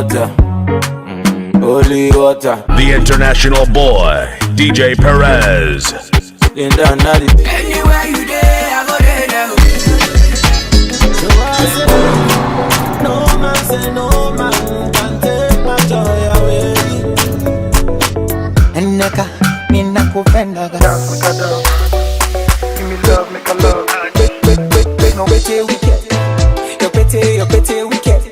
water, holy water. The international boy, DJ Perez. Anywhere you there, I go there now. So I say, no man say no man can take my joy away. Neka, mina kupendaga. Give me love, make a love. No pity wicked. Your pity wicked.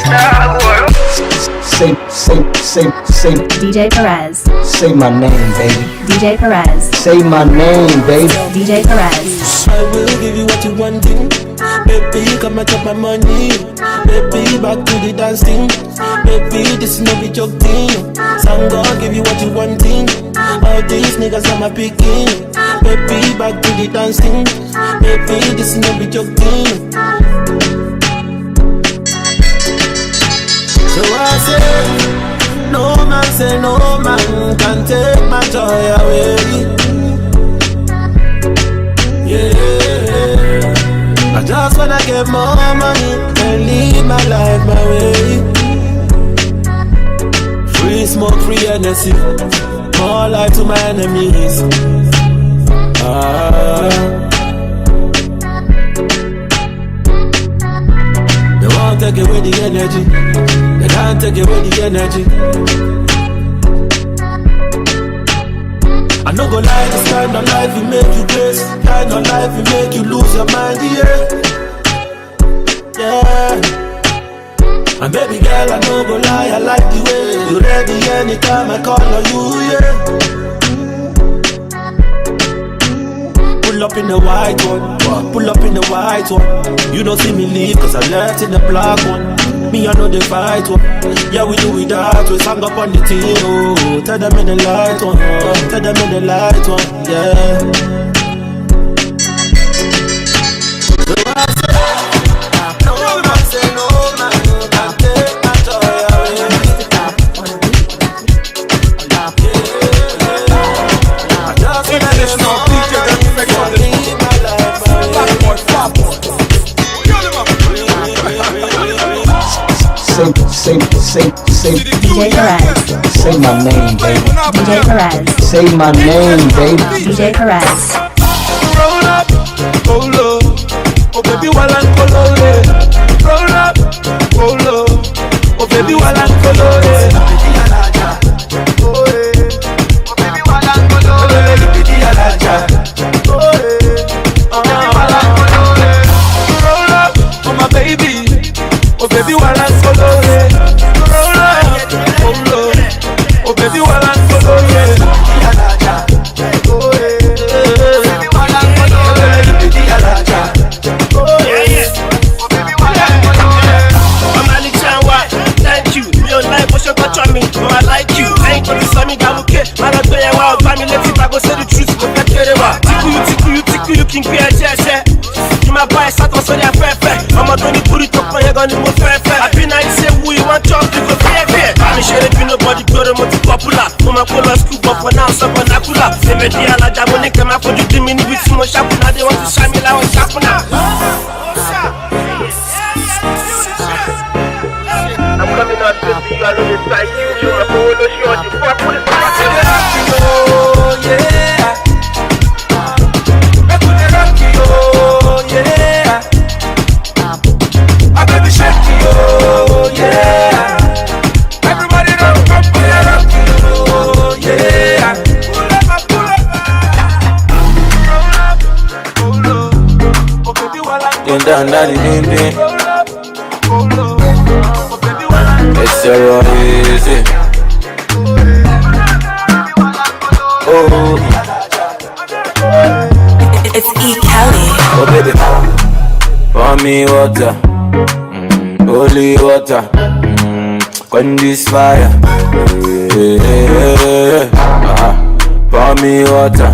Star boy. Say DJ Perez. say my name, baby. DJ Perez. Say my name, baby. DJ Perez. I will give you what you wanting. Baby, come and chop my money. Baby, back to the dancing. Baby, this is no be joke thing. Some God give you what you wanting. All these niggas are my picking. Baby, back to the dancing. Baby, this is no be joke thing. So I say, no man say no man can take my joy away. Yeah, I just wanna get more money and live my life my way. Free smoke, free energy, more life to my enemies. They won't take away the energy. They can't take away the energy. I no go lie, this kind of life will make you crazy. Kind of life will make you lose your mind, yeah. And baby girl, I no go lie, I like the way you ready anytime I call on you, yeah. Pull up in the white one, pull up in the white one. You don't see me leave cause I left in the black one. Me I know the fight one, yeah we do it that way. Sang up on the team, oh. Tell them in the light one, tell them in the light one, yeah. So I say, no man say no man can take my joy away. I just wanna get more money. Say DJ Perez. say my name, baby. DJ Perez. Say my name, baby. DJ Perez. Roll up, go low. Oh baby, while I'm colore. Roll up, go low. Oh baby, while I'm colore. Oh baby, while I'm roll up, oh my baby. Oh baby, while I'm colore. Roll up, oh low. Oh baby, while I'm colore. I like you, I ain't gonna send me down, okay. Man, I tell you what, family, let's go say the truth, go get it. Tickle, you can be a jazz. You my boy, start on Sunday, fair. I'm a don't put it up, you're gonna move fair. I feel like say who you want to talk to, go fair. I'm sure if you nobody go to multi popular. For my color school, but for now, some vernacular. They made the ala jamone, come out for the 3 minutes with some sharp. Now they want to shine me like a sharp now. I'm coming out to see you, I know this side, you show up, oh, no, she on you, fuck, put it back to the rock, oh, yeah. Back to the rock, oh, yeah. I baby shake, oh, yeah. Everybody know, come for the rock, oh, yeah. Pull up, roll up, oh, baby, while I'm roll up, oh, low. It's so easy. Oh, it's E. Kelly. oh baby, pour me water, holy water, quench this fire. Pour me water,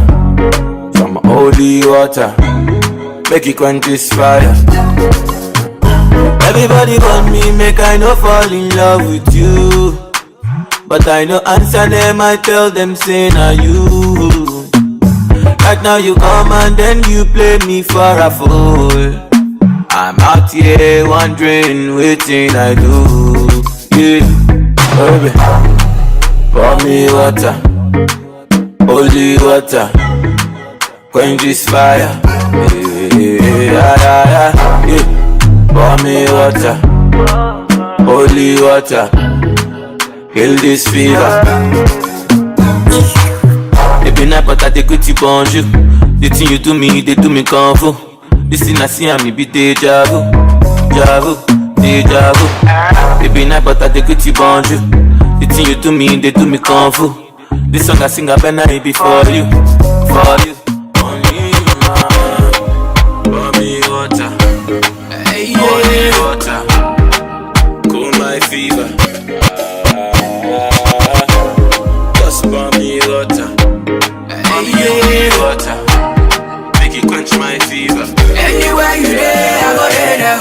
some holy water, make it quench this fire. Everybody want me, make I no fall in love with you. But I no answer them, I tell them say na you. Right now you come and then you play me for a fool. I'm out here wondering waiting I do. Yeah, baby, pour me water, holy water, quench this fire. Yeah. Pour me water, holy water, kill this fever. Baby, night but I take with you bonjour. The thing you do me, they do me kung fu. This thing I see and me be deja vu. Baby, night but I take with you bonjour. The thing you do me, they do me kung fu. This song I sing I better it be for you. Only you, mama. Pour me water, holy water, cool my fever. Just pour me water, holy water, make it quench my fever. Anywhere you there, I go there.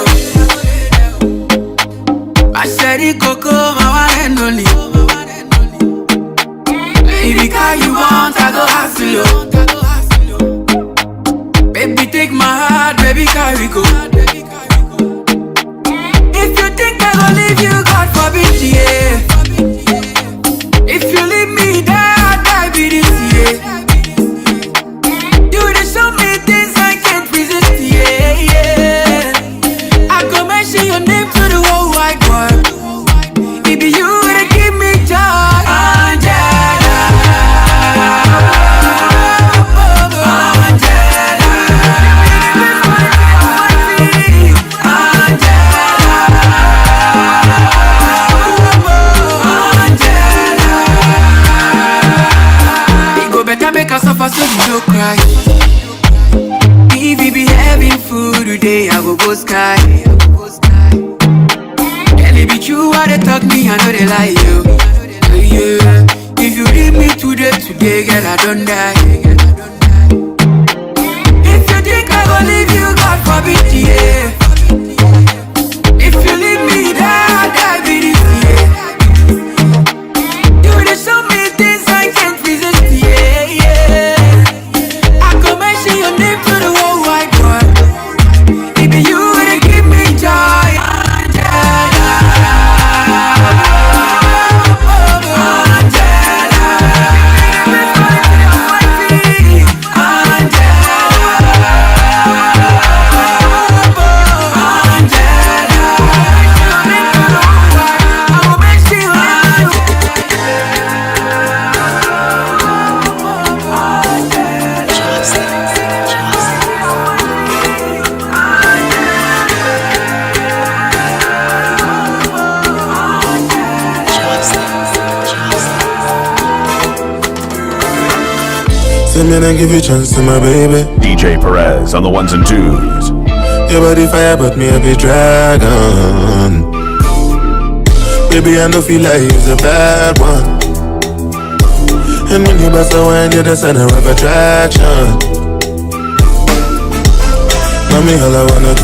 I said it, Coco, my one and only. Baby, car you want, I go hustle you. Baby, take my heart, baby, carry go. If you think I go leave you, God forbid, yeah. If you leave me there, I'll die be this year. You just show me things I can't resist, yeah. I go mention your name to the whole wide world. Baby, you would give me joy, Angela. Make us suffer so you don't cry. If we be having food today, I go sky. Can it be true what they talk me, I know they lie you. Yeah. If you leave me today, girl, I don't die. If you think I go leave you, God forbid, yeah. If you leave me there, I'll die be this year. You just show me things I can't resist, yeah. Your name to the whole wide world. Baby, you would give me joy, Angela. Send me and give you a chance to my baby. DJ Perez on the ones and twos. Your body fire, but me a big dragon. Baby, I know feel like you're a bad one. And when you bust a wine, you're the center of attraction. Mommy, all I wanna do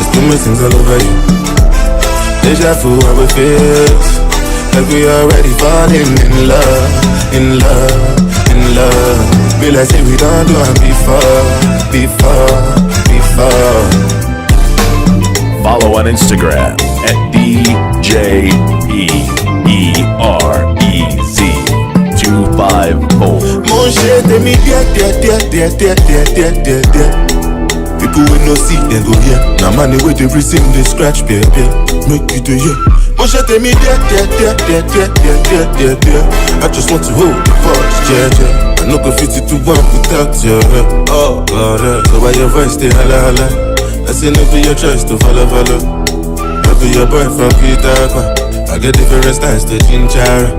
is do my things all over you. Deja vu, how it feels like we already falling in love, in love. Be like say we don't do it before. Follow on Instagram at DJPEREZ254. Mon cher, tell me dear. People will no see, then go here. Now money with the reason they scratch, baby. Make you do you. Mon cher, tell me dear. I just want to hold the force, yeah. I no go fit to one without you. Oh, God, so why your voice stay holla. I say no be your choice to follow. I be your boy from Peter Pan. I get different styles to Chinchara.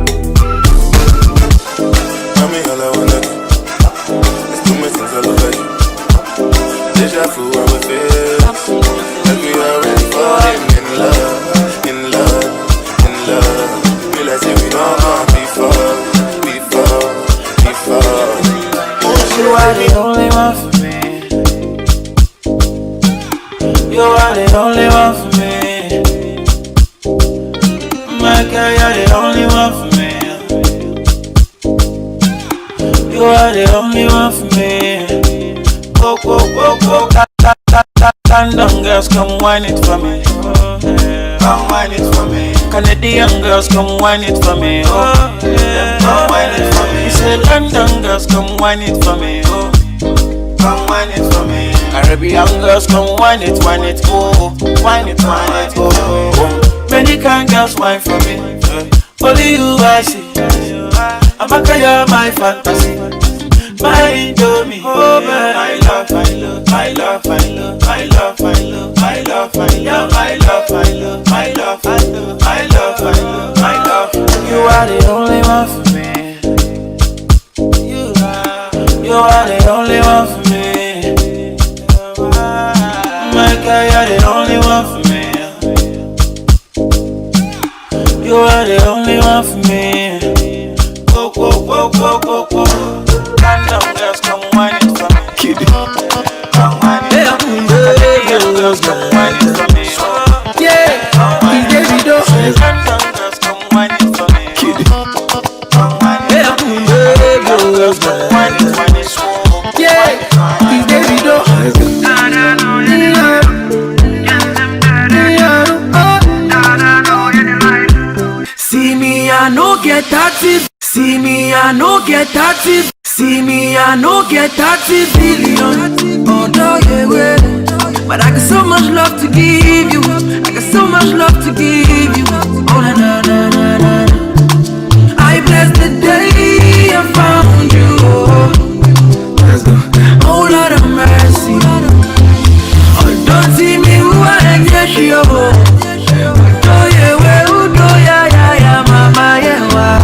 Mommy, all I wanna do is do my things all over you. Deja vu, how it feels like we already falling in love. Feel like say we don't go before. You are the only one for me. You are the only one for me. My girl, you're the only one for me. You are the only one for me. Go, London girls, come wine it for me. Come wine it for me. Canadian girls, come wine it for me. Come wine it for me. He said London girls, come wine it for me. Come wine it for me. Caribbean girls, come wine it, wine it, oh, wine it, oh. Many kind girls wine for me. Only you I see. I'm a kaya, my fantasy. My Indomie, oh man, I love, I love, I love, I love, I love, I love, I love, I love, I love, I love, I love, I love, I love, I love, I love. You are the only one for me. You are the only one for me. My girl, you're the only one for me. You are the only one for me. Go, go, go, go, go, go. Random girls come wine it for me. Kid. Come wine it for me. Random girls come wine it for me. Yeah. Random girls come wine it for me. Kid. Come wine it for me. Random girls come wine it for me. Yeah. See me, I no get that. See me, I no get that. See me, I no get 30 billion. Oh no, yeah, well. But I got so much love to give you. I got so much love to give you. Oh na na na na na. I bless the day I found you. Let's go. Oh Lord of mercy. Oh, don't see me who I am, yes, you. Oh yeah, well, oh yeah, yeah, yeah, mama, yeah, wow.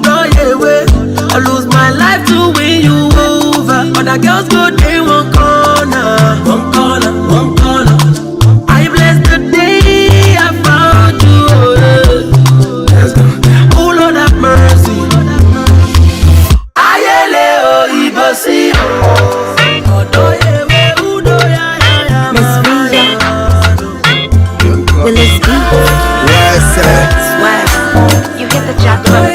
I lose my life to win you over. Other girls go day one corner, one corner, one corner. I bless the day I found you. Let's go. Oh Lord have mercy. Ayele o ibosi o. Odoye we udoya ya. Miss Vija. Willis B. What's up? Swag. You hit the jackpot.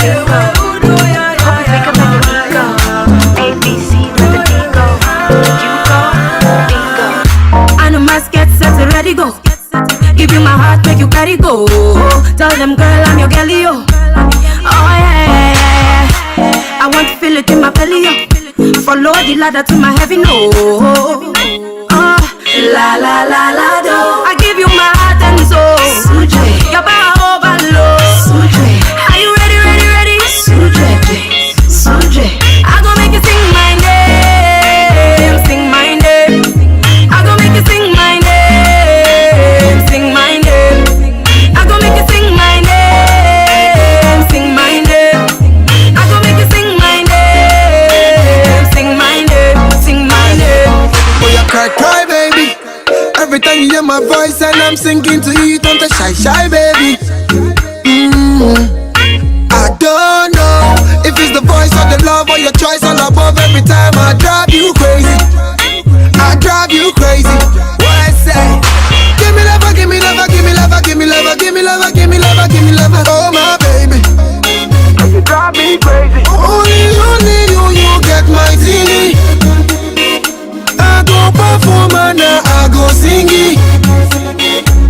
Go. Give you my heart, make you carry go. Tell them, girl, I'm your girlie, yo. Oh yeah, yeah, yeah. I want to feel it in my belly, yo. Follow the ladder to my heaven, no. La la la la do. I give you my heart and soul. Suje. Your power overload. Suje. Are you ready, ready, ready? Suje. Suje. I gon' make you sing my name, sing my name. I gon' make you sing my name. Cry, baby. Every time you hear my voice and I'm singing to you, don't shy, shy, baby. I don't know if it's the voice or the love or your choice all above. Every time I drive you crazy. I drive you crazy. What I say? Give me love, give me love, give me love, give me love, give me love, give me love, give me love. Oh my baby, you drive me crazy. Only you get my zini. I go perform and I go sing it.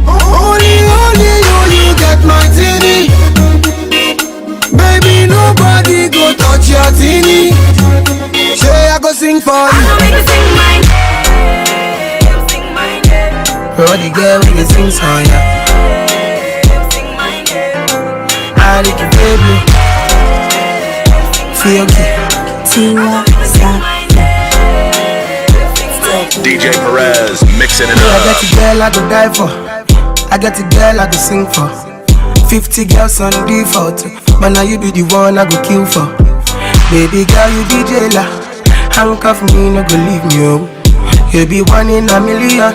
Only you get my tinny. Baby, nobody go touch your tinny. Say I go sing for you. I make you sing my name, sing my name. Oh, the girl when you sing song, yeah. Sing my name. I like you, baby. Feel good. Tiwa, stop. DJ Perez mixing it I up. got a girl I go die for. I got a girl I go sing for. 50 girls on default, but now you be the one I go kill for. Baby girl, you be jailer. Handcuff me, no go leave me, oh. You be one in a million.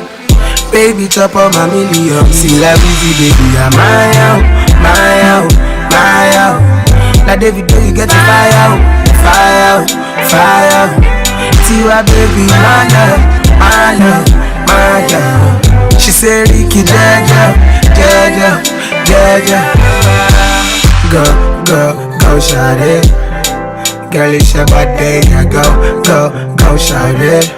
Baby, chop on my million. See like easy, baby, I'm my out, my out, my out. Like David, you get the fire out, fire out. fire. Tiwa baby, my love, my love, my love. She said, Ricky, Jaja, Jaja, Jaja. Go, go, go, shout it. Girl, it's your birthday, yeah, go, go, go, shout it.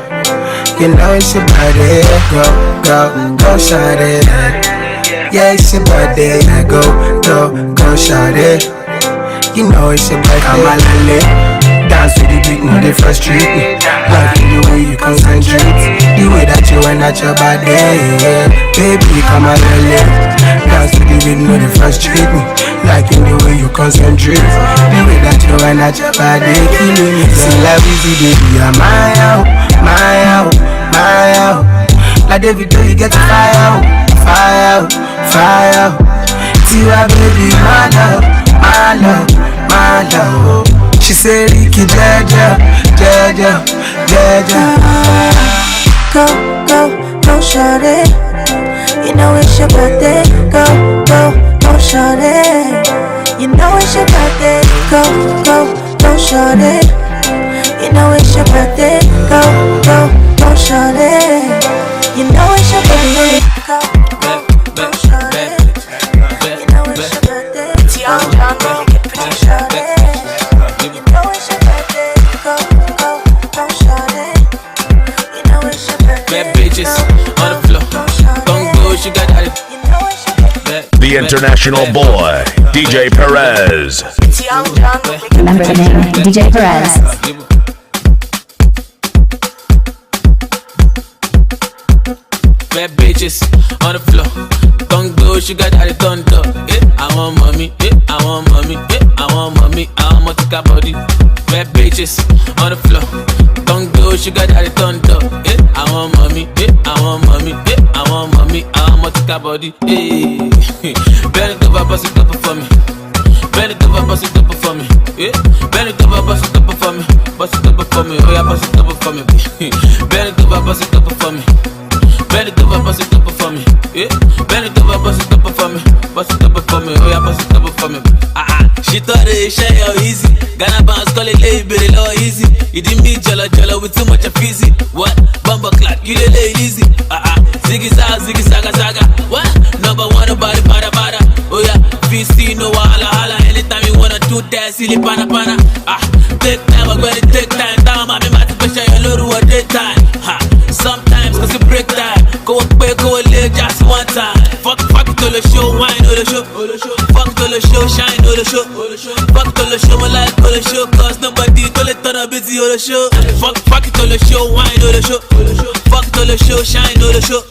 You know it's your birthday, go, go, go, shout it. Yeah, it's your birthday, yeah, go, go, go, shout it. You know it's your birthday, I'm a lele. Dance with the beat, no they frustrate me. Liking the way you concentrate, the way that you went at your body, yeah. Baby, come on, lele. Dance with the beat, no they frustrate me. Liking the way you concentrate, the way that you went at your body, killing me. See like easy, baby, I'm my out, my out, my out. Like David, do you get the fire out, fire out, fire out. Tiwa baby, my love, my love, my love. She said, Ricky, Jaja, Jaja, Jaja. Go, go, go, shorty. You know it's your birthday. Go, go, go, shorty. You know it's your birthday. Go, go, go, shorty. You know it's your birthday. Go, go, go, shorty. You know it's your birthday. Go, go, go, shorty. You know it's your birthday. It's young John, you get pretty shorty. The international boy, DJ Perez. Remember the name, DJ Perez. Bad bitches on the floor. Don't go, she got that turned up. I want mommy, I want mommy, I want mommy, I want to body. Bad bitches on the floor. Don't go, she got that turned up. I want mommy, I want mommy, I want mommy, I want to body. Bend it over, bust it up for me. Bend it over, bust it up for me. Bend it over, bust it up for me. Bust it up for me, oh yeah, bust it up for me. Bend it over, bust it up for me. Bend it over, bust it up for me. Bend it over, bust it up for me. Bust it up for me, oh yeah, bust it up for me. She thought it share easy. Ghana bounce, call it lay, but it low easy. You didn't meet jala jala with too much of easy. What? Bumper clock, you lay easy. Ziggy zaga zaga. What? Number one, nobody bada bada. Oh yeah, VC no wahala hala. Anytime you wanna do that, silly pana pana. Take time, I'm gonna take time. Down, I'm about to push your little at daytime. Sometimes, cause you break time. Go up, go late, just one time. Fuck it to the show, wine to the show. Fuck to the show, shine to the show. Fuck to the show, my life to the show. Cause nobody to let turn up busy on the show. Fuck it to the show, wine to the show. Fuck to the show, shine to the show.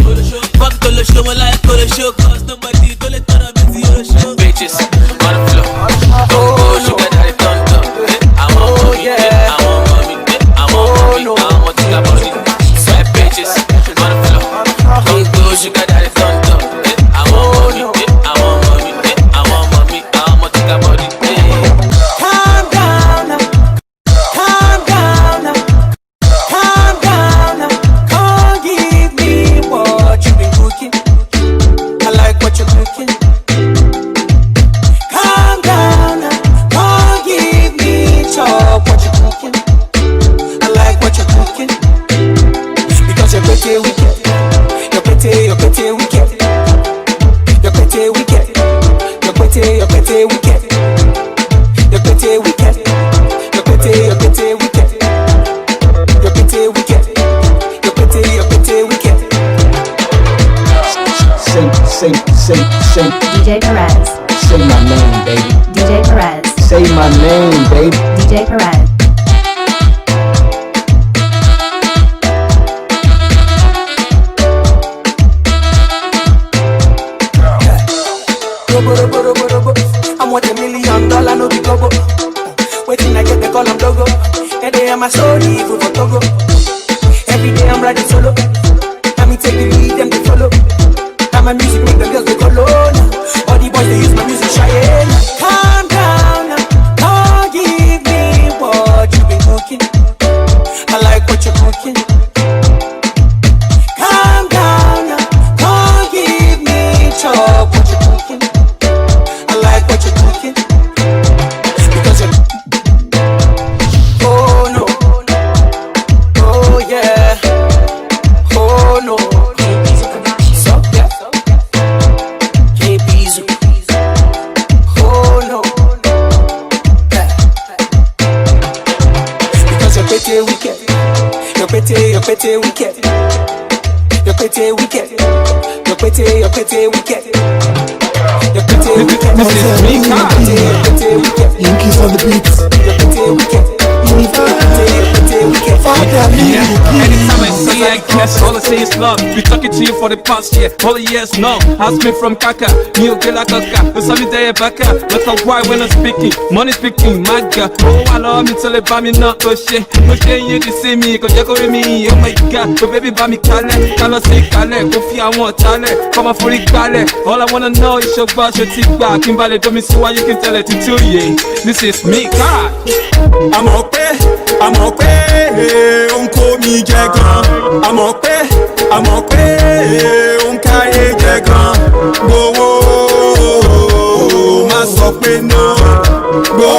Fuck to the show, my life to the show. Cause nobody to let turn up busy on the show. Bitches on the floor. Oh, she got that turned up. I want mommy, I want mommy, I want mommy, I want to get body. Sweat bitches on the floor. Don't go, she got that turned up. I want mommy, I want mommy, I want mommy, I want to get body. Calm down now, calm down now, calm down now. Come give me what you've been cooking. I like what you're cooking. Calm down now, come give me chop what you're cooking. I like what you're cooking. Because you're pretty wicked. You're pretty wicked. You're pretty wicked. You're pretty wicked. You're pretty wicked. You're pretty wicked. You're pretty wicked. You're pretty wicked. Say, DJ Perez. say my name, baby. DJ Perez. Say my name, baby. DJ Perez. I'm worth $1 million, no be global. Waiting I get the call, I'm logo. And they are my story, for Togo. Every day I'm riding solo. I mean take the lead, them they follow. And my music make the girls they follow. All the boys they use my music shine. Calm down now, don't give me what you've been cooking. I like what you're cooking. Calm down now, don't give me chop what you're cooking. I like what you're cooking. Because you're oh no. pretty wicked. You're pretty wicked. You're pretty wicked. You're pretty wicked. This is me, Yankees on the beats. You're pretty wicked. Anytime I see I guess all I say is love. Be talking to you for the past year, all the years no. Ask me from Kaka, me okay like Kaka. No sabi day baka, but I'm why when I'm speaking. Money speaking, my girl. Oh I love me till it buy me not oh shit. No shit you to see me, cause you go with me. Oh my god, but baby buy me kale. Kalo say kale, go fi I want tale. Come on for the kale. All I wanna know is your boss, your tick back. Kimbale don't me see why you can tell it to you. This is me, God. I'm okay, on call me Jagan. I'm okay, on Kaye Jagan. Go, my software no. Go,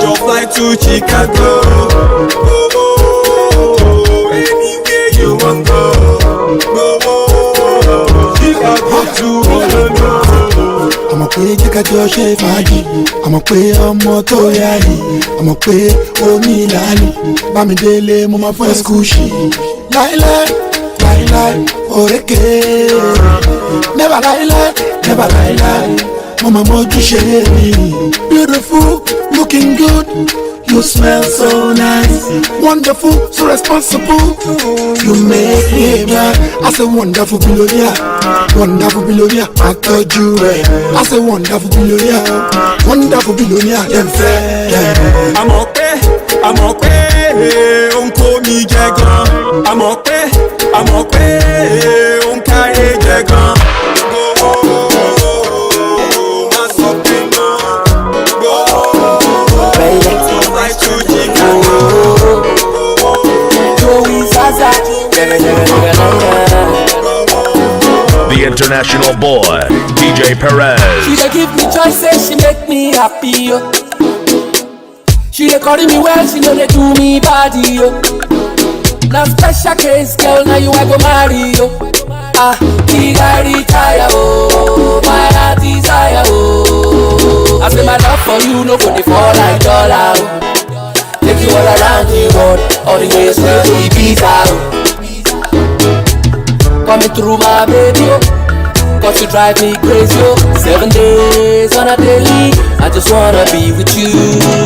just fly to Chicago. Go, anywhere you want go. Go, Chicago to Orlando. I'm a pay take a Josh Fadi. I'm a pay on Motoyali. I'm a pay Oni Lali. Bamidele Mama first Kushi. Lie, Oreke. Never lie. Mama Moju Shemi. Beautiful, looking good. You smell so nice. Wonderful, so responsible. You make me mad. I say wonderful billionaire. I told you I say wonderful billionaire. Them fair. I'm okay, on call me Jagan. I'm okay, on Kaye Jagan. The international boy, DJ Perez. She dey give me choices, she make me happy, yo. She dey carry me well, she know they do me body, yo. Now special case, girl, now you I go marry, yo. He got retire, oh, my heart desire, oh. I say my love for you, no go dey fall like dollar, oh. Take you all around the world, all the way to Ibiza, oh. Coming through my baby, oh. Cause you drive me crazy, oh. 7 days on a daily, I just wanna be with you.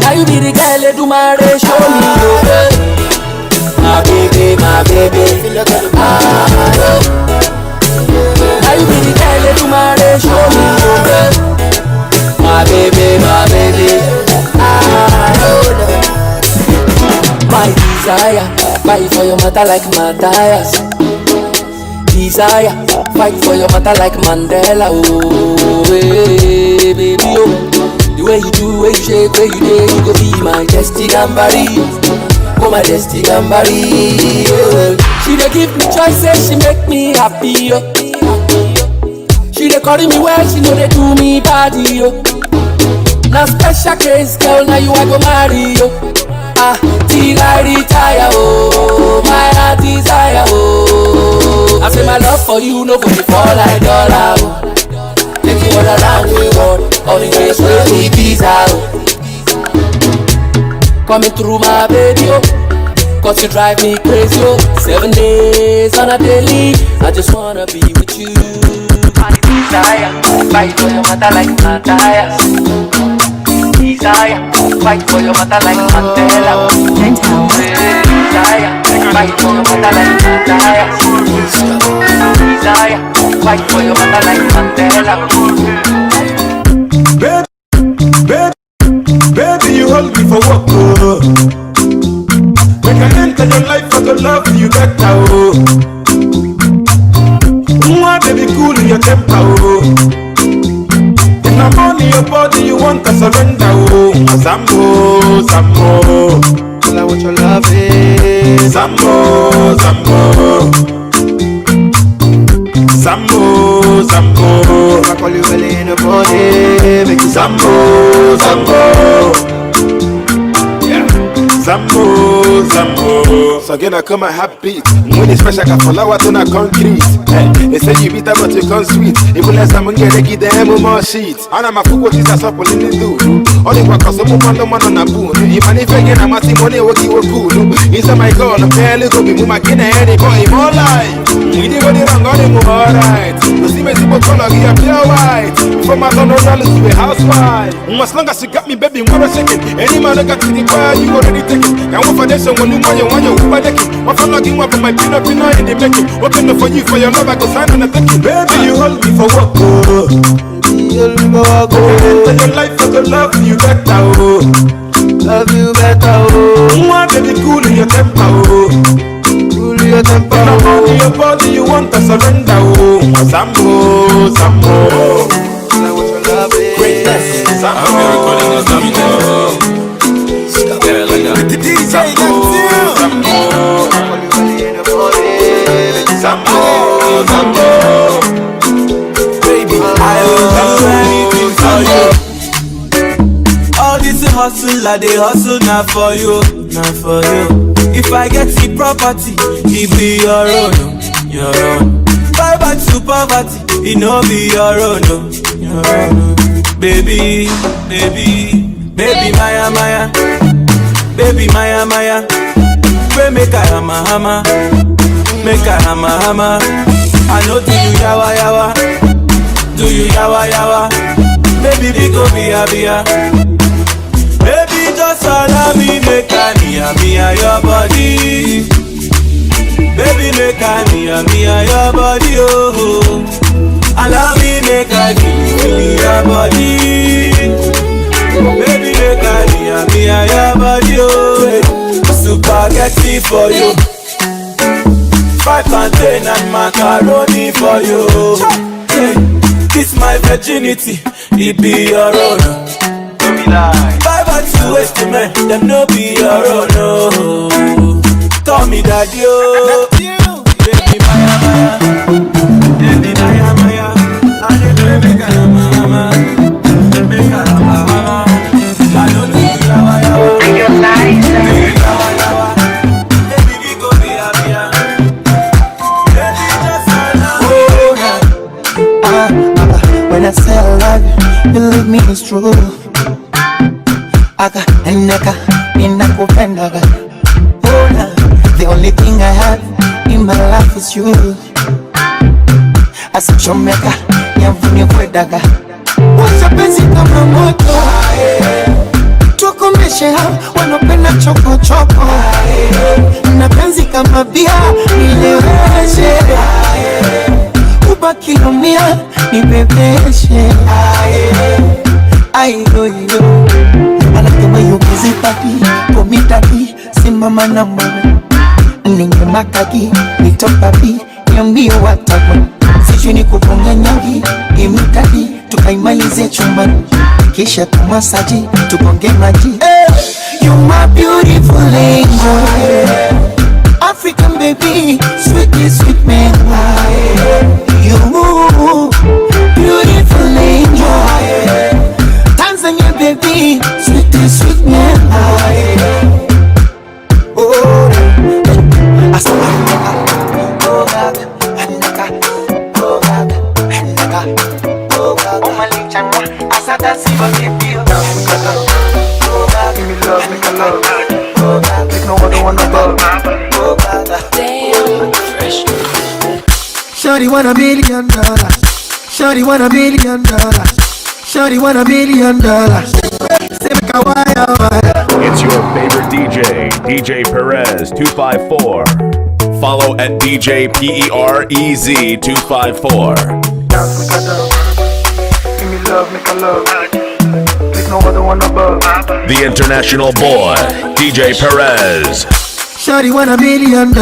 Now you be the girl that do my race, show me, oh. My baby, now you be the girl that do my race, show me, oh. My baby, my desire, fight for your mother like Matthias. Desire, fight for your mother like Mandela. Oh, hey, baby, oh. The way you do, way you shake, way you day, you go be my Desti Gambari. Oh, my Desti Gambari. Oh. She dey give me choices, she make me happy. Oh. She dey carry me well, she know they do me body. Oh. Now special case, girl, now you I go marry. Oh. Till I retire, oh, my heart desire, oh. I say my love for you, no go be fall like dollar, oh. Take you all around the world, all the way to Ibiza, oh. Coming through my baby, oh. Cause you drive me crazy, oh. 7 days on a daily, I just wanna be with you. My desire, fight for your mother like Matthias. Desire, fight for your mother like Mandela. Desire, fight for your mother like Mandela. Desire, fight for your mother like Mandela. Baby, you hold me for what? Oh. When I enter your life, I go love you better. Oh. Baby, cool in your temper. Oh. I'm on your body, you want to surrender, oh. Zambo, tell her what your love is. Zambo, I call you really in the body, make you Zambo, yeah. Zambo. So again I come a happy. When it's fresh I can follow out on a concrete. Hey, they say you bitter but you come sweet. Even less I'm gonna get the M more sheet. And I'm a fool what is a supple in the do. Only one cause I'm on a boon. Even if again I'm a money what you were cool. Inside my call, I'm barely going to be my kid and it going more life. We didn't go the wrong on him alright. You see me super color, you are pure white. From my son, to a housewife. As long as you got me, baby, what a second. Any man that got to the choir, you already take it. And what for this when you want your Uber decking. What for logging up with my peanut in the making. Working for you for your love, I go sign on the thinking. Baby, you hold me for what? You'll go into your life for the love you better. Love you better. One baby, cool in your temper. Cool in your temper. When I'm on your body, you want to surrender. Sambo, Sambo. Greatness. Sambo, Sambo. Sambo, Sambo. Baby, I will do anything for you. All this hustle, I dey hustle now for you, now for you. If I get the property, it be your own, your own. Bye bye to poverty, it no be your own, your own. Baby, baby, baby, Maya, Maya, baby, Maya, Maya. Pray make I hammer, make I hammer. I know do you yawa yawa, do you yawa yawa? Baby, we go be. Baby, just allow me make I near your body. Baby, make I near your body, oh. Allow me make I near your body. Baby, make I near your body, oh. Spaghetti for you. Fried plantain and macaroni for you. Hey, this my virginity, it be your own. Bye bye to waste man, them no be your own, no. Call me daddy, oh. Baby, Maya, Maya. Baby, Maya, Maya. I need to make a mama. Make a mama. I don't know yawa yawa. Baby, yawa yawa. Baby, we go be happy. Baby, just allow. When I say I love you, believe me it's true. Aga eneka ninakupendaga. The only thing I have in my life is you. Asichomeka yamvuni kwedaga. Wacha penzi kama moto, tukomeshe hao wanopenda choko choko. Na penzi kama bia nileweshe, ubaki lumia nibebeshe. I know you. I like the way you visit papi, for me daddy, simama na mama. Ninge makagi, nito papi, niambie watakwa. Sijui ni kuponga nyagi, imitadi, tukaimalize chumbani. Kisha tumasaji, tuponge maji. You're my beautiful angel, African baby, sweet man. You beautiful angel, Tanzania baby, sweet man. Oh, Shawty want $1 million. Shawty want $1 million. Shawty want $1 million. It's your favorite DJ, DJ Perez 254. Follow at DJ PEREZ 254. Give me love, make a love. There's no other one above. The international boy, DJ Perez. Shawty want $1 million.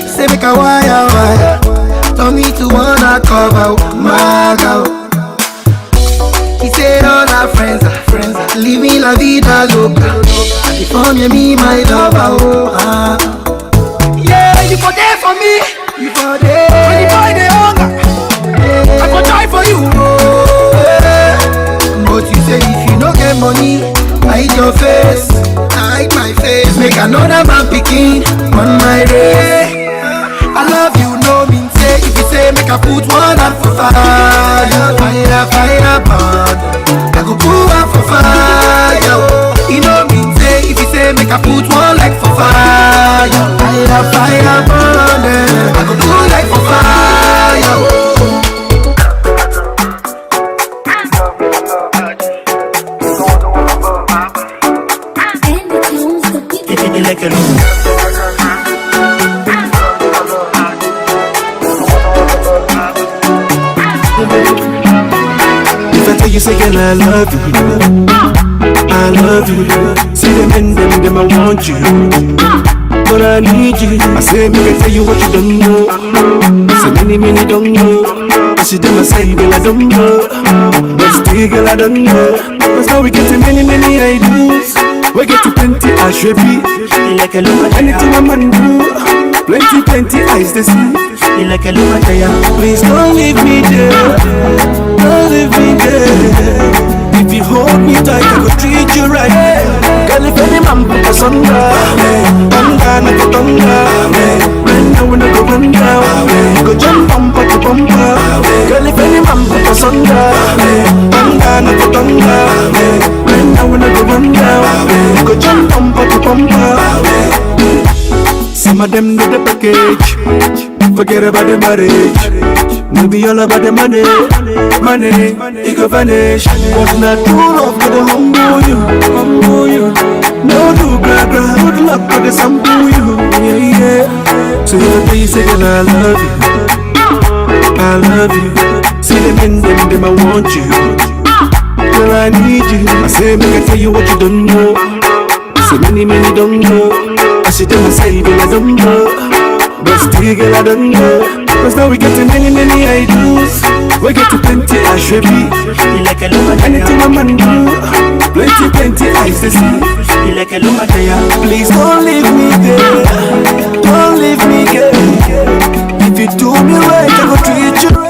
Say make a wire. Told me to wanna cover my girl. He said all our friends are living la vida loca. Before me my lover, oh. Yeah, you for there for me. You for there. When the boy they hunger, I go die for you, oh. But you say if you no get money, hide your face, hide my face. Make another man picking. I put one out for fire. Fire, fire, burn. I go put one for fire. You know me say, if you say make I put one like for fire. Fire, fire, burn. I go put like for fire. Like a loop. If I tell you, say, girl, I love you, I love you. See them and them, I want you, but I need you. I say, make I tell you what you don't know. So many don't know. I see them, I say, girl, I don't know, but still, girl, I don't know. Cause now we get to many ideas. We get to plenty, I should be like a look. Anything a man do, plenty eyes to see. Like a look. Please don't leave me there, don't leave me there. If you hold me tight, I go treat you right. Girl, if any man put us under, not go thunder. Right now we not go run down, go jump bumper to bumper. Girl, if any man put us under, not go thunder. Right now we not go run down, go jump bumper to bumper. Some of them do the package, forget about the marriage. Maybe all about the money, it go vanish. But not true love, but the humble you. No do gra, good luck, but the sample you. Yeah. So if I tell you, say, girl, I love you. See them in them, I want you. Girl, I need you. I say, make I tell you what you don't know. So many don't know. I see them, I say, girl, I don't know, but still, girl, I don't know. Cause now we get to many ideas. We get to plenty, I should be like a look. Anything a man do, plenty eyes to see. Like a look. Please don't leave me there, don't leave me there. If you do me right, I go treat you right.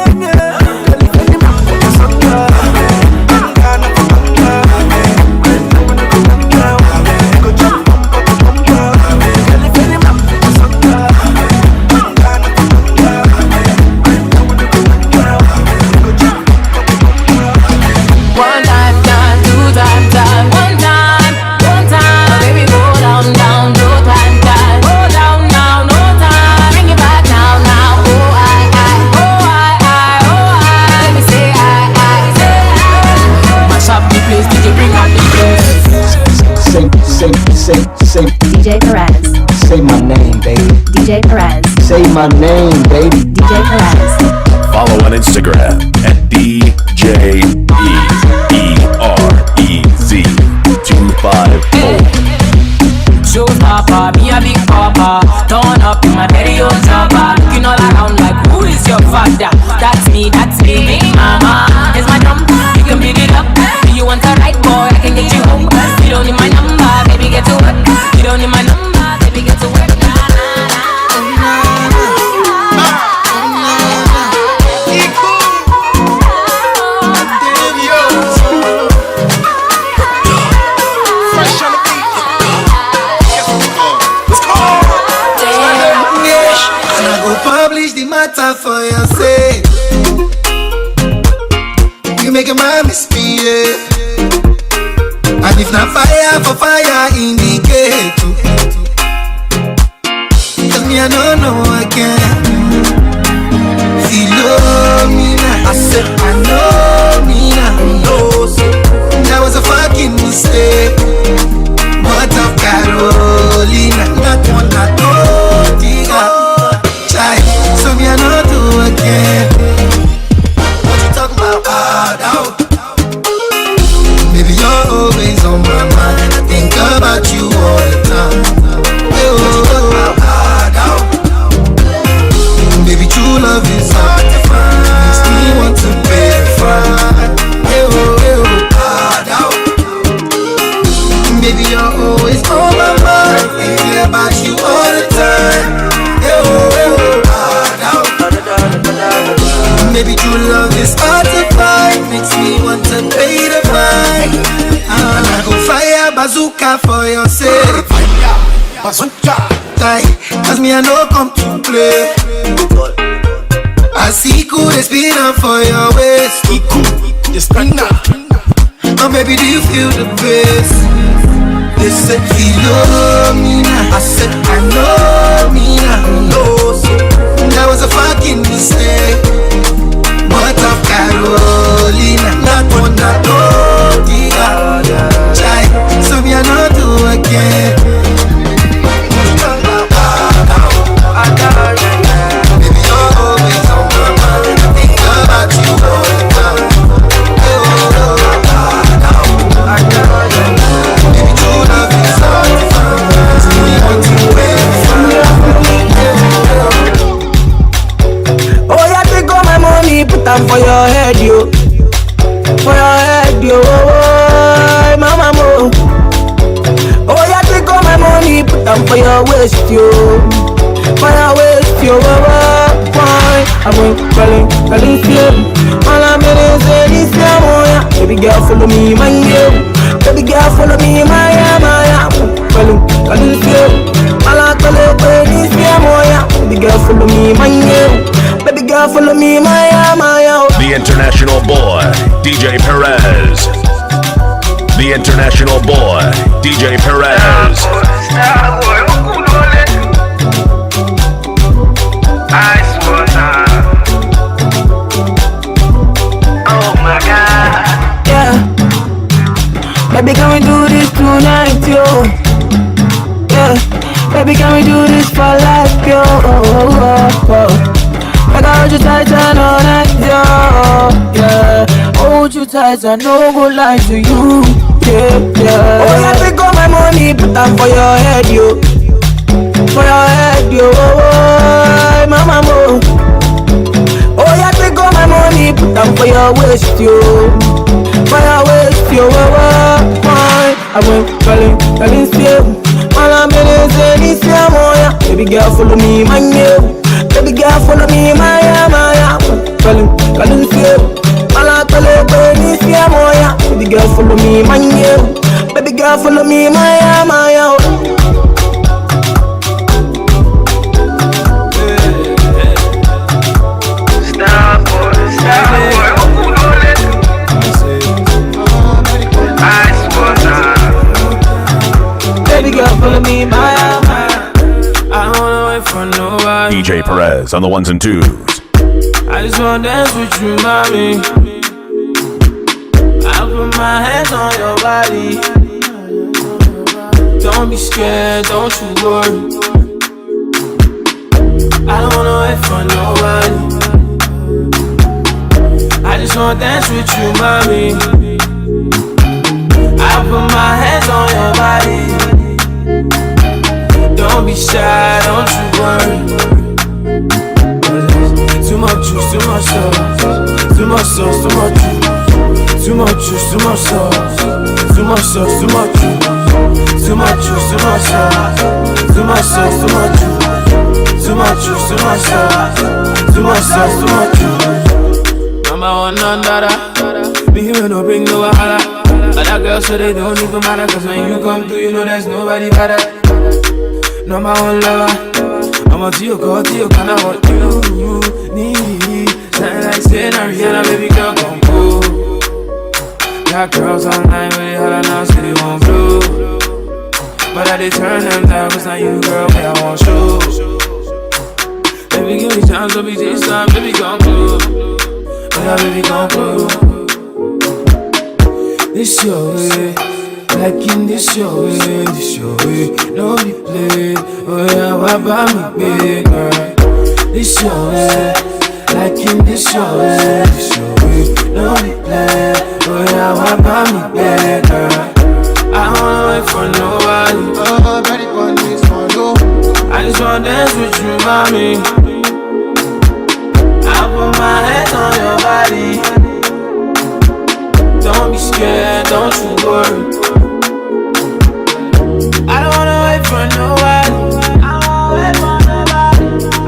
Say DJ Perez. Say my name, baby. DJ Perez. Say my name, baby. DJ Perez. Follow on Instagram at DJEEREZ250. Showstopper, me a big papa. Turn up in my very own chopper. Looking all around like, who is your father? That's me, big mama. Here's my drum, you can beat it up. Do you want a right boy? I can get you home. You don't need my number, baby, get to work. You don't need my number, baby, get to work. For your sake, you making my misbehave. And if not fire for fire, indicate too. Tell me I don't know I can't. Philomena, I said I know me now. That was a fucking mistake. What of Carolina? Not one, not two, so me I know do again. What you talk about? Now. Baby, you're always on my mind. I think about you all the time. What you talk about? Now. Baby, true love is hard to find. Makes me want to pay the fine. Baby, you're always on my mind. Thinking about you all the time. Maybe true love is hard to find. Makes me want to pay the fine. I go fire bazooka for your sake. Fire bazooka. Cause me I know come to play. I I see cool, they spin up for your waist. You stand up. Oh baby, do you feel the bass? They said Philomena, I said I know me now. That was a fucking mistake. What of Carolina, not one that Chai, so me I not do again. Baby, you're always on my mind. I think about you all the time. Baby, true love is all you find. Still you want to wait for me. Oh, yeah, take all my money, put them for your head, yo. For your head, yo. Oh, mama, mo. Oh, yeah, take all my money, put them for your waist, yo. For your waist, yo. Fine. I'm calling you. All I'm in is this, baby girl, follow me, my yo. Baby girl, follow me, my calling you. All I'm calling this, baby girl, follow me, my yo. Baby girl, follow me, my The international boy, DJ Perez. The international boy, DJ Perez. Oh my God. Yeah. Baby, can we do this tonight, yo? Yeah. Baby, can we do this for life, yo? I got you tight and all night, yo. Yeah. Hold you tight and no go lie to you. Yeah, yeah. Oh, yeah, take all my money, put them for your head, yo. For your head, yo. Oh, mama, mo. Oh, yeah, take all my money, put them for your waist, yo. For your waist, yo. Fine. I went calling still. All I'm in is this, baby girl, follow me, my yo. Baby girl, follow me, my calling still. All I'm calling is this, baby girl, follow me, my yo. Baby girl, follow me, my Baby girl, follow me, my I don't wanna wait for nobody. DJ Perez on the ones and twos. I just wanna dance with you, mommy. I put my hands on your body. Don't be scared, don't you worry. I don't wanna wait for nobody. I just wanna dance with you, mommy. I put my hands on your body. Don't be shy, don't you worry. Too much juice, too much sauce. Too much sauce, too much juice. Too much juice, too much sauce. Too much sauce, too much juice. Too much juice, too much sauce. Too much sauce, too much juice. Too much juice, too much sauce. Too much sauce, too much juice. Number one, none dada. Me here no bring no wahala. Other girls so they don't even matter. Cause when you come through, you know there's nobody better. Number one lover, I'm a to you, kinda what you need. Sound like saying Ariana, baby girl, come go. Got girls online with it, holla now, say they won't blow. But I did turn them down, cause now you, girl, me, I want show. Baby, give me time, don't be this time, baby, come close. Yeah, baby, come close. This your way. Like in this your way, no be play. Oh yeah, why buy me big girl? This your way, like in this your way, no be play. Oh yeah, why buy me big girl? I don't wanna wait for nobody. Oh, ready for this for you. I just wanna dance with you, mommy. I put my hands on your body. Don't be scared, don't you worry. I don't wanna wait for nobody.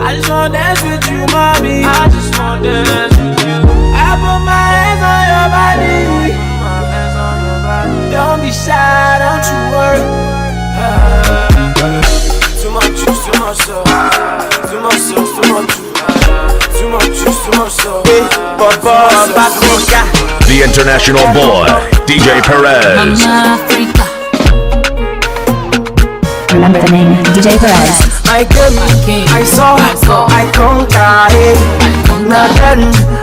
I just wanna dance with you, mommy. I just wanna dance with you. I put my hands on your body. Don't be shy, don't you worry. Too much juice, too much sauce. Too much sauce, too much juice. Too The international boy, DJ Perez. Remember the name, DJ Perez. I came, I saw, I conquered. Now then,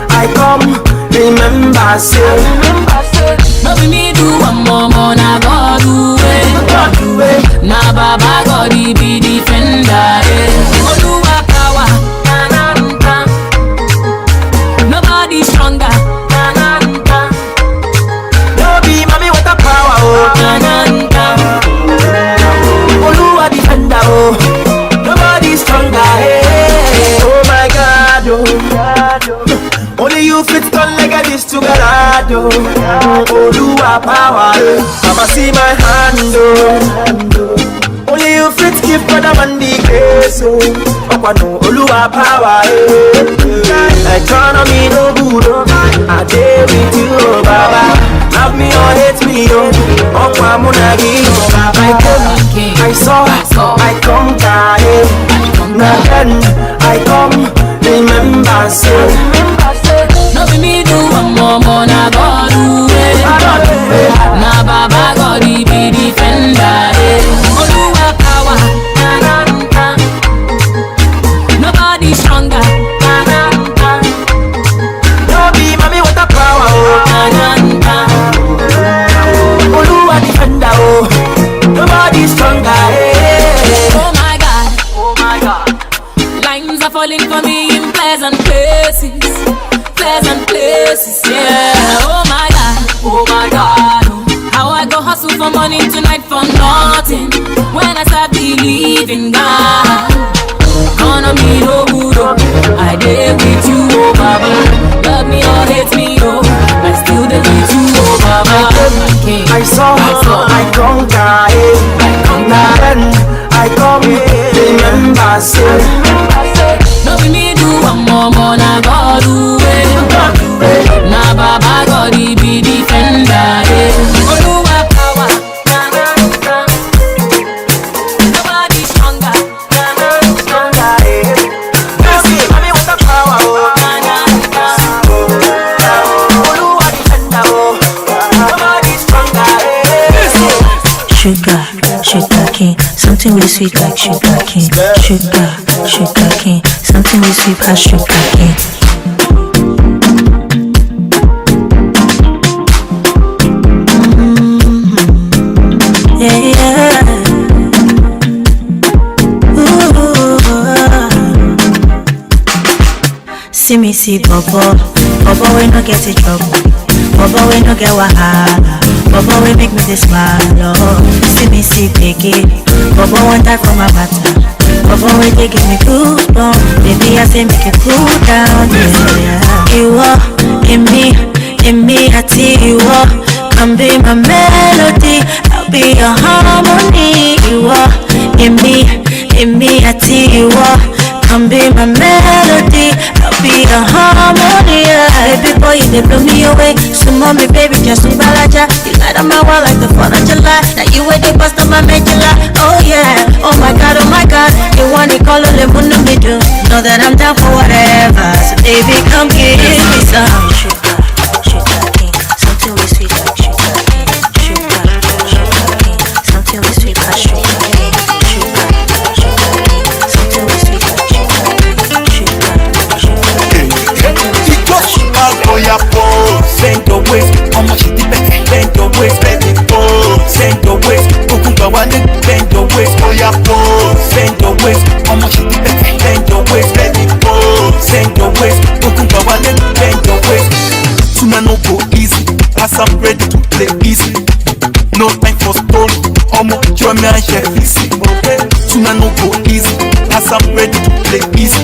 I come, remember, say. But me do one more, na God do it. Na Baba God he be defender. Oluwa power, nobody stronger. No be mommy what a power, Oluwa defender, nobody stronger. Oh my God, only you fit come like this together, Oluwa power, Mama see my hand, only you fit keep brother man the grace, Okwano Oluwa power, economy no good, I dare with you, Baba, love me or hate me, Okwamunagi, I saw, I conquered, now then I come, remember, say. No be me do one more, na God do it. Na Baba God he be defender. Oluwa power, nobody stronger. No be mommy what a power, Oluwa defender, nobody stronger. Oh my God, lines are falling for me in pleasant places, yeah. Oh my God, how I go hustle for money tonight for nothing when I start believing God. Gonna be no good, I dare with you, oh Baba. Love me or hate me, oh, I still dey with you, oh Baba. I saw, I conquered, now then I come, remember, say. No be me do one more, na God do it. Na Baba God he be defender. Oluwa power, nobody stronger. Mommy what a power, Oluwa defender, nobody stronger. Sugar cane, something really sweet like sugar cane. Sugar cane, something really sweet like sugar cane. See me see Bobo we no get in trouble, Bobo we no get wahala, Bobo we make me this smile, oh. See me see Peggy, Bobo one die for my matter, Bobo we they give me goosebumps, baby I say make it cool down, yeah. You are in me, I see you are, come be my melody, I'll be your harmony. You are in me, I see you are, come be my melody, I'll be the harmony. Baby boy, you blow me away. So mommy, baby, just balaja. You light up my world like the 4th of July. Now you were the bust of my medulla. Oh yeah, oh my God, you want to call it mundo me do. Know that I'm down for whatever. So baby, come give me some sugar cane, something really sweet like sugar cane. Sugar cane, something really sweet like sugar cane. Bend your waist, how much it depends. Bend your waist, bend it forward. Bend your waist, Kukumba wale. Bend your waist, oh yeah, bend your waist, how much it depends. Bend your waist, bend it forward. Bend your waist, Kukumba wale. Bend your waist. Tuna no go easy, as I'm ready to play easy. No time for story, omo join me and share easy. Tuna no go easy, as I'm ready to play easy.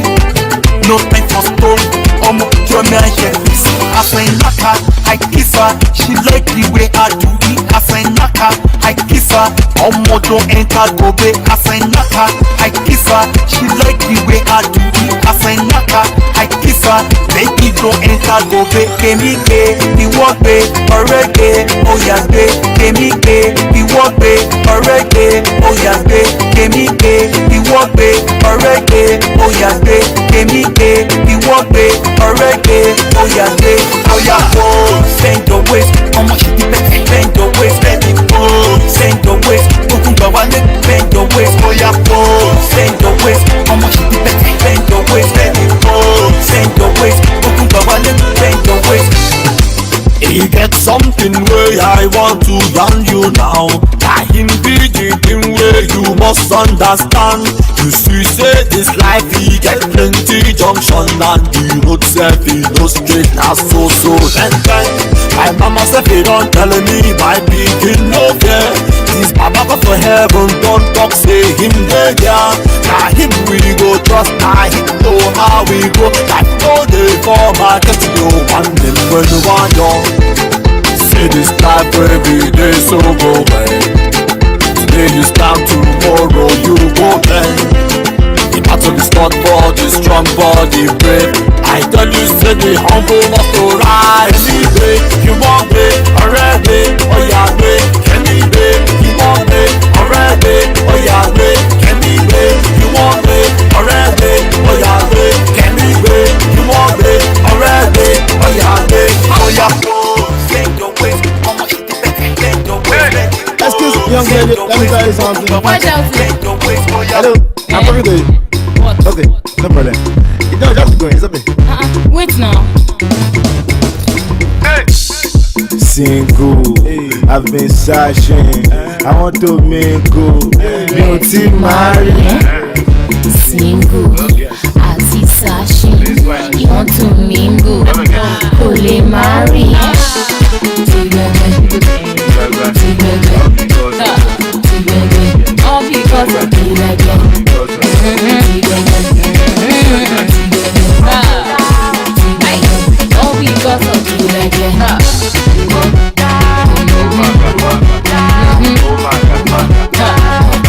No time for story, omo join me and share easy. As I knock her, I kiss her. She like the way I do it. As I knock her, I kiss her. Omo don't enter go be. As I knock her, I kiss her. She like the way I do it. As I knock her, I kiss far. Make it go enter go pay. Kemi pay, the work pay, already. Oh yeah pay, Kemi pay, the work pay, already. Oh yeah pay, Kemi pay, the work pay, already. Oh yeah pay, Kemi pay, the work pay, already. Oh yeah pay, oh yeah oh. Send your waist, how much it depends. Bend your waist, let it go. Send your waist, open the wallet. Bend your waist, oh yeah oh. Send your waist, how much it depends. Bend your waist, let it go. Send your waist, open the wallet. Bend your waist. He get something way I want to yarn you now. I him be the thing way you must understand. You see say this life he get plenty junction and the road self he no straight now so then. My mama say he don't tell me my pikin no fear. This baba go for heaven don't talk say him there yeah. Now him we go trust now him know how we go. Like no day for market you want him when you want young. Say this life every day so go away. Today you stand tomorrow you go then. The battle is not for the strong body brave. I tell you say the humble must to rise. Anyway, you want me already. Oh yeah me, can me be. You want me already. Oh yeah me, can me be. You want me already. Oh yeah me, can me be. You want me already. Oh yeah me, oh yeah. Excuse me, young lady, let me tell you something. Watch out. Hello, I'm talking to you. What? Okay, no problem. You don't just go, it's okay. Wait now. Single, I've been searching. I want to mingle. Beauty marry. Single, as he's searching. You want to mingle. Holy Mary. All because of the legend. All because of the legend.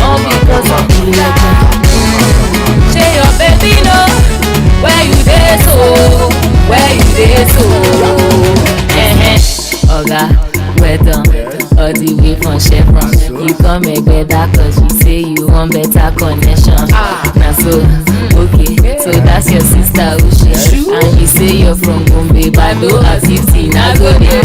All because of the legend. Say your baby know where you dey so, where you dey so. Oga, well done. All the way from Chevron. You come make better cause you say you want better connection. Now so, okay, so that's your sister Ushi. And you say you're from Bombay, Bado as if see now go there.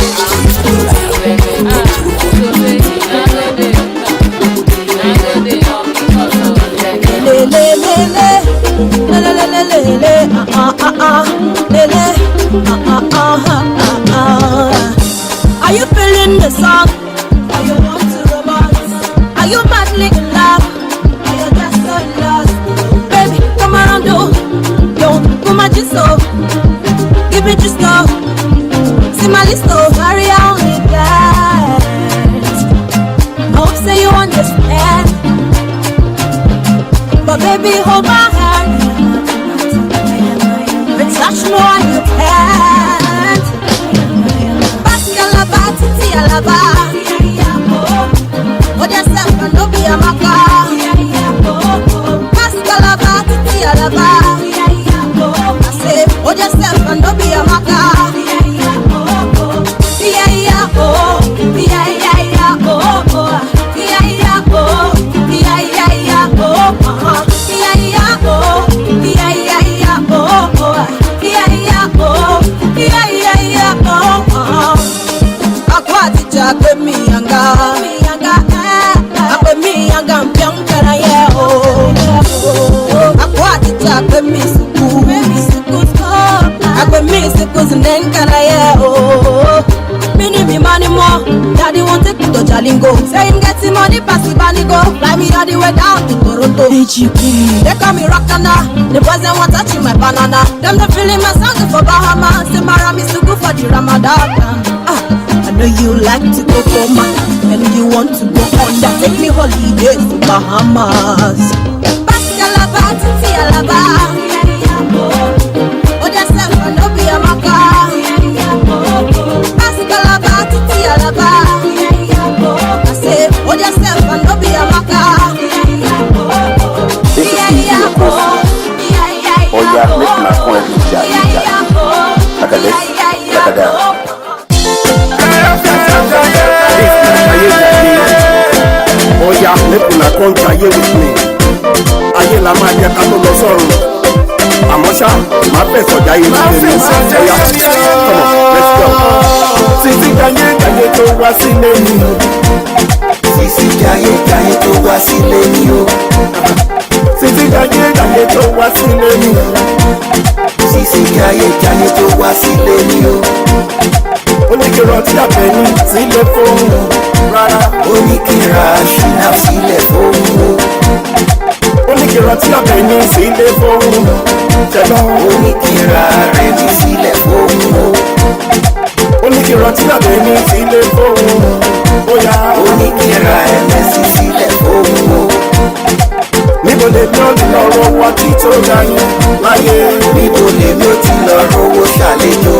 Are you feeling the song? Are you want to romance? Are you madly in love? Are you just so lost? Baby, come around, don't put my juice up. Give me just go. See my list of very only guys. I hope say you understand. But baby, hold my hand. And touch me on your hand. Baskalaba, titi alaba. Hold yourself and don't be a maka. Baskalaba, titi alaba. I say, hold yourself and don't be a maka. Yeah, yeah, oh. Yeah, yeah, yeah, oh, oh. Yeah, yeah, oh. Yeah, yeah, yeah, oh, oh. Yeah, yeah, oh. Yeah, yeah, yeah, oh, oh. Yeah, yeah, oh. Yeah, yeah, yeah, oh, oh. Akwatija kwe mi yanga, akwe mi yanga mpyankara ye oh. Akwatija kwe mi suku, akwe mi suku zinenkara ye oh. Mini me money more, daddy won't take me to Jalingo. Say him getting money, pass it banigo. Fly me all the way down to Toronto. They call me Rockana, the boys they want touching my banana. Them they feeling my song for Bahamas. Say Mara me to go for the Ramadan. I know you like to go for man, and you want to go under. Take me holidays to Bahamas. Baskalaba, titi alaba. Oh, that's self and don't be a maka. Baskalaba, titi alaba. I say, oh, that's self and don't be a maka. Yeah, yeah, oh. Yeah, yeah, yeah, oh. Yeah, yeah, Oya lẹ́kùnà kan jayé with me. Ayé la máa jẹ ká tó lọ sọ́run. Àmọ́ ṣá, máa fẹ̀sọ̀ jáyé ní tèmi. Oya, come on, let's go. Títí jayé tó wá sílé mi. Títí jayé tó wá sílé mi o. Títí jayé tó wá sílé mi. Títí jayé tó wá sílé mi o. Ó ní kí rántí àbẹ̀ní sílé fóun rárá. Ó ní kí ra ṣìnà sílẹ̀ fóun o. Ó ní kí rántí àbẹ̀ní sílé fóun ṣẹlẹ̀. Ó ní kí ra rẹ̀mí sílẹ̀ fóun o. Ó ní kí rántí àbẹ̀ní sílé fóun bóyá. Ó ní kí ra ẹlẹ́sìn sílẹ̀ fóun o. Níbo lèmi ò ti lọ rówó tí tó ga yẹn láyé? Níbo lèmi ò ti lọ rówó ṣàlejò?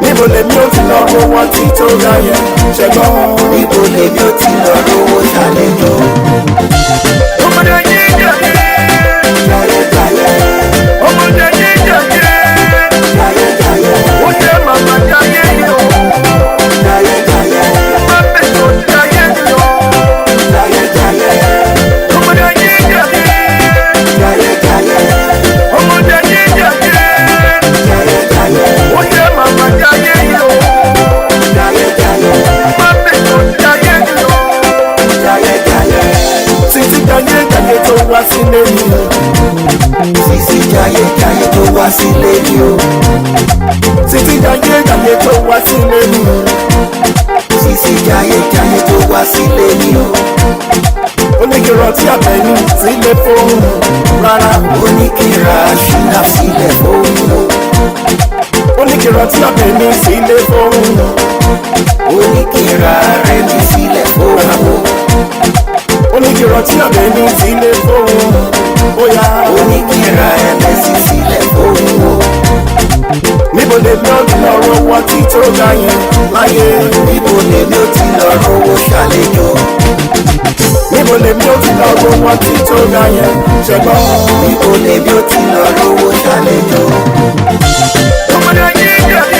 Níbo lèmi ò ti lọ rówó tí tó ga yẹn ṣẹgbọ́n? Níbo lèmi ò ti lọ rówó ṣàlejò? Ọmọdé yìí jẹ̀yẹ́. Jayé. Ọmọdé yìí jẹ̀yẹ́. Jayé. Ó jẹ́ màmá jayé yìí o. Jayé. Má bẹ̀rẹ̀ o jayé yìí o. Jayé. Ọmọdé yìí jẹ̀yẹ́. Jayé. Ọmọdé yìí jẹ̀yẹ́. Jayé. Ó jẹ́ màmá jayé yìí o. Jayé. Má bẹ̀rẹ̀ o jayé yìí o. Jayé. Títí jayé tó wá sílé mi. Títí jayé tó wá sílé mi o. Títí jayé tó wá sílé mi. Títí jayé tó wá sílé mi o. Ó ní kí rántí àbẹ̀ní sílé fóun rárá. Ó ní kí ra ṣìnà sílẹ̀ fóun o. Ó ní kí rántí àbẹ̀ní sílé fóun. Ó ní kí ra rẹ̀mí sílẹ̀ fóun o. Ó ní kí rántí àbẹ̀ní sílé fóun bóyá. Ó ní kí ra ẹlẹ́sìn sílẹ̀ fóun o. Níbo lèmi ò ti lọ rówó tí tó ga yẹn láyé? Níbo lèmi ò ti lọ rówó ṣàlejò? Níbo lèmi ò ti lọ rówó tí tó ga yẹn ṣẹgbọ́n? Níbo lèmi ò ti lọ rówó ṣàlejò? Ọmọdé yìí jẹ̀yẹ́.